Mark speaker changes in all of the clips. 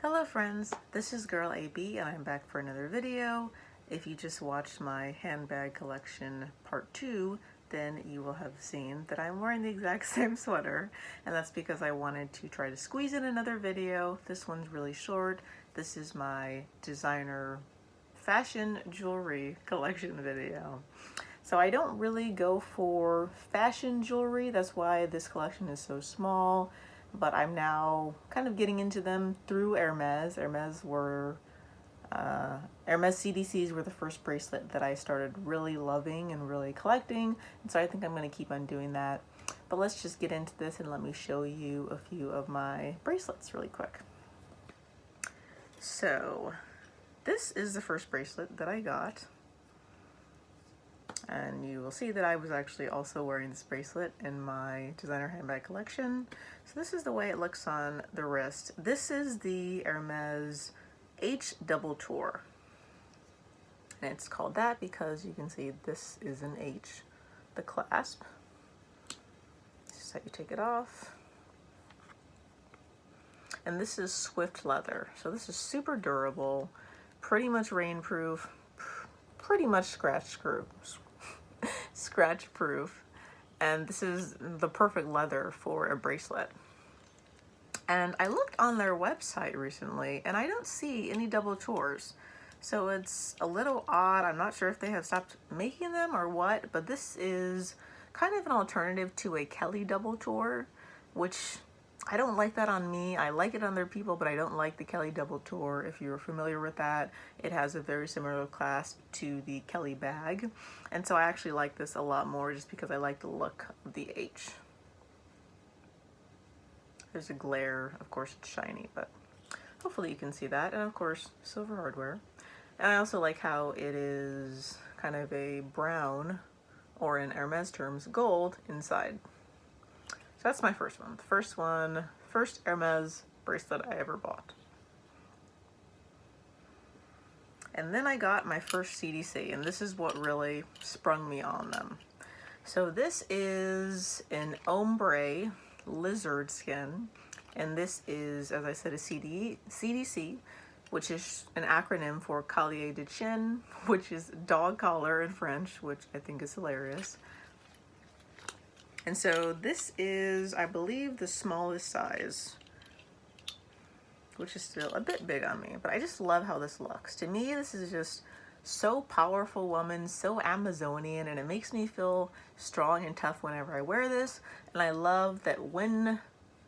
Speaker 1: Hello friends, this is Girl AB and I'm back for another video. If you just watched my handbag collection part 2, then you will have seen that I'm wearing the exact same sweater, and that's because I wanted to try to squeeze in another video. This one's really short. This is my designer fashion jewelry collection video. So I don't really go for fashion jewelry, that's why this collection is so small. But I'm now kind of getting into them through Hermès. Hermès CDCs were the first bracelet that I started really loving and really collecting, and so I think I'm going to keep on doing that. But let's just get into this and let me show you a few of my bracelets really quick. So this is the first bracelet that I got. And you will see that I was actually also wearing this bracelet in my designer handbag collection. So this is the way it looks on the wrist. This is the Hermès H Double Tour. And it's called that because you can see this is an H, the clasp. This is how you take it off. And this is Swift leather. So this is super durable, pretty much rainproof, pretty much scratch proof, and this is the perfect leather for a bracelet. And I looked on their website recently and I don't see any double tours, so it's a little odd. I'm not sure if they have stopped making them or what, but this is kind of an alternative to a Kelly double tour, which I don't like that on me. I like it on other people, but I don't like the Kelly double tour. If you're familiar with that, it has a very similar clasp to the Kelly bag. And so I actually like this a lot more just because I like the look of the H. There's a glare, of course it's shiny, but hopefully you can see that. And of course, silver hardware. And I also like how it is kind of a brown, or in Hermès terms, gold inside. So that's my first one. The first Hermès bracelet I ever bought. And then I got my first CDC, and this is what really sprung me on them. So this is an ombre lizard skin, and this is, as I said, a CDC, which is an acronym for Collier de Chien, which is dog collar in French, which I think is hilarious. And so this is, I believe, the smallest size, which is still a bit big on me, but I just love how this looks. To me, this is just so powerful woman, so Amazonian, and it makes me feel strong and tough whenever I wear this. And I love that when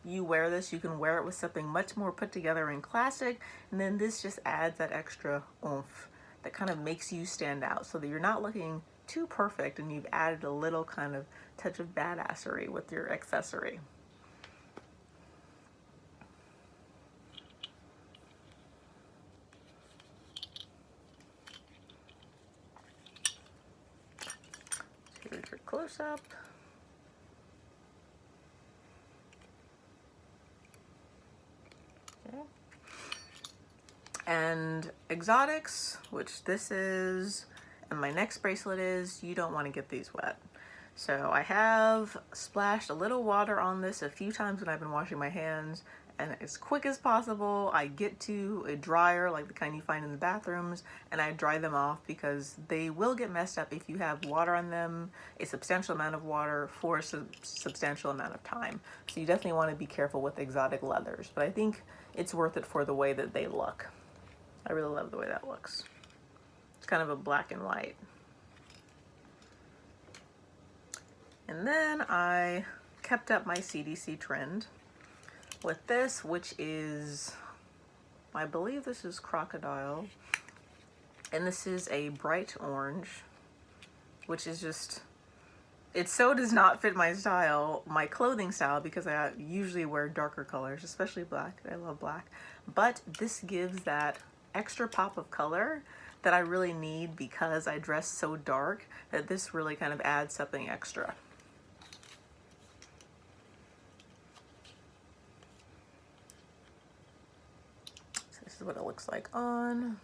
Speaker 1: you wear this, you can wear it with something much more put together and classic, and then this just adds that extra oomph that kind of makes you stand out so that you're not looking too perfect and you've added a little kind of touch of badassery with your accessory. Here's your close-up. Okay. And exotics, which this is, and my next bracelet is, you don't want to get these wet. So I have splashed a little water on this a few times when I've been washing my hands, and as quick as possible I get to a dryer like the kind you find in the bathrooms, and I dry them off because they will get messed up if you have water on them, a substantial amount of water for a substantial amount of time. So you definitely want to be careful with exotic leathers, but I think it's worth it for the way that they look. I really love the way that looks. It's kind of a black and white. And then I kept up my CDC trend with this, which is, I believe this is crocodile, and this is a bright orange, which is just, it so does not fit my style, my clothing style, because I usually wear darker colors, especially black. I love black, but this gives that extra pop of color that I really need because I dress so dark, that this really kind of adds something extra. So this is what it looks like on.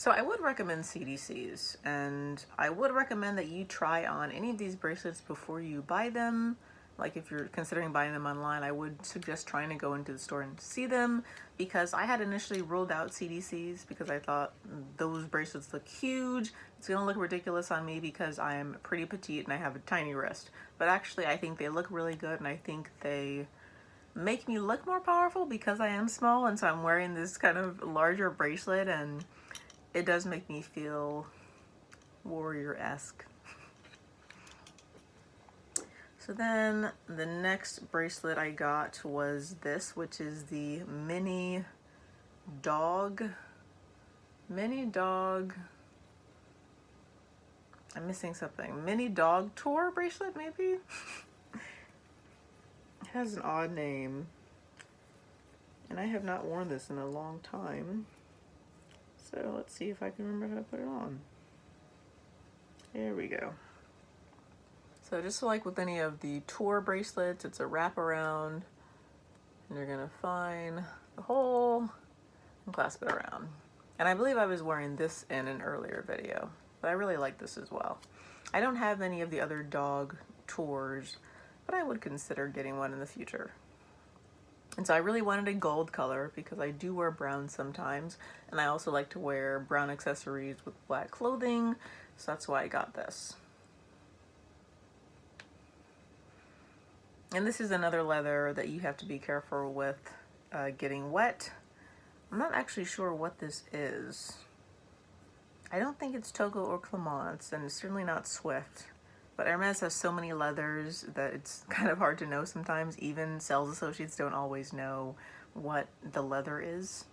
Speaker 1: So I would recommend CDCs, and I would recommend that you try on any of these bracelets before you buy them. Like if you're considering buying them online, I would suggest trying to go into the store and see them, because I had initially ruled out CDCs because I thought those bracelets look huge. It's gonna look ridiculous on me because I am pretty petite and I have a tiny wrist. But actually I think they look really good, and I think they make me look more powerful because I am small, and so I'm wearing this kind of larger bracelet, and it does make me feel warrior-esque. So then the next bracelet I got was this, which is the mini dog, I'm missing something, mini dog tour bracelet maybe? It has an odd name, and I have not worn this in a long time. So let's see if I can remember how to put it on. There we go. So just like with any of the tour bracelets, it's a wraparound, and you're gonna find the hole and clasp it around. And I believe I was wearing this in an earlier video, but I really like this as well. I don't have any of the other dog tours, but I would consider getting one in the future. And so I really wanted a gold color because I do wear brown sometimes, and I also like to wear brown accessories with black clothing, so that's why I got this. And this is another leather that you have to be careful with getting wet. I'm not actually sure what this is. I don't think it's Togo or Clemence, and it's certainly not Swift. But Hermès has so many leathers that it's kind of hard to know sometimes. Even sales associates don't always know what the leather is.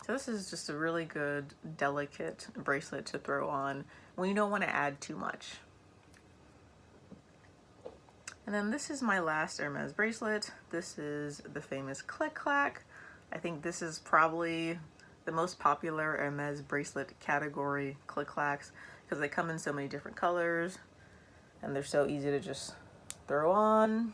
Speaker 1: So this is just a really good, delicate bracelet to throw on when you don't want to add too much. And then this is my last Hermès bracelet. This is the famous Click-clack. I think this is probably the most popular Hermès bracelet category, Click-clacks, because they come in so many different colors and they're so easy to just throw on.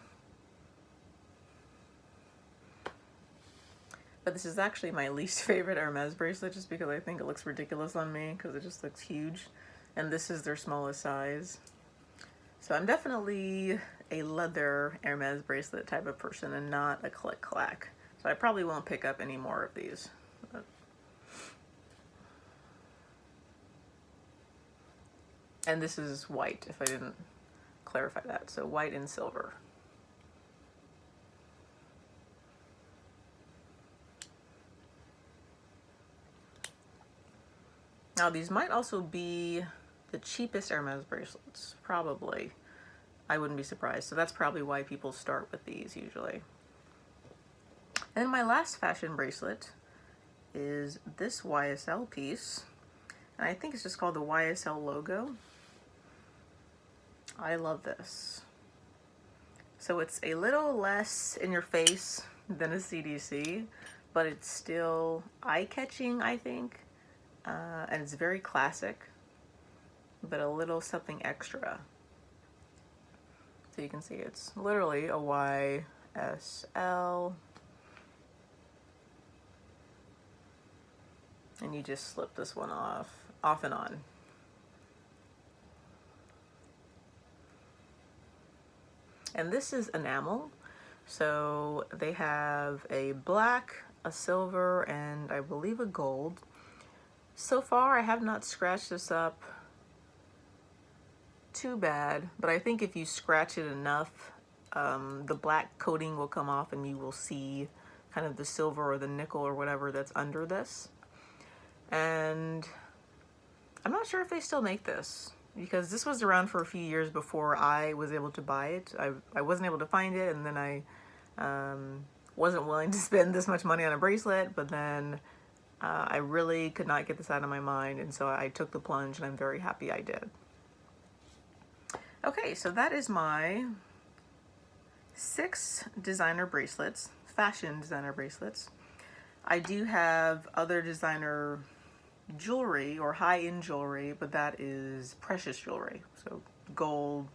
Speaker 1: But this is actually my least favorite Hermès bracelet just because I think it looks ridiculous on me because it just looks huge. And this is their smallest size. So I'm definitely a leather Hermès bracelet type of person and not a Click-clack. So I probably won't pick up any more of these. And this is white, if I didn't clarify that. So white and silver. Now these might also be the cheapest Hermès bracelets, probably. I wouldn't be surprised. So that's probably why people start with these usually. And my last fashion bracelet is this YSL piece. And I think it's just called the YSL logo. I love this. So it's a little less in your face than a CDC, but it's still eye-catching, I think. And it's very classic, but a little something extra. So you can see it's literally a YSL. And you just slip this one off and on. And this is enamel. So they have a black, a silver, and I believe a gold. So far, I have not scratched this up too bad, but I think if you scratch it enough, the black coating will come off and you will see kind of the silver or the nickel or whatever that's under this. And I'm not sure if they still make this because this was around for a few years before I was able to buy it. I wasn't able to find it, and then I wasn't willing to spend this much money on a bracelet, but then I really could not get this out of my mind, and so I took the plunge, and I'm very happy I did. Okay, so that is my 6 designer bracelets, fashion designer bracelets. I do have other designer jewelry or high-end jewelry, but that is precious jewelry. So gold,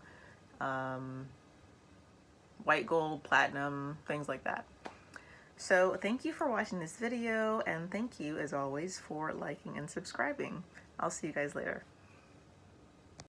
Speaker 1: white gold, platinum, things like that. So thank you for watching this video, and thank you as always for liking and subscribing. I'll see you guys later.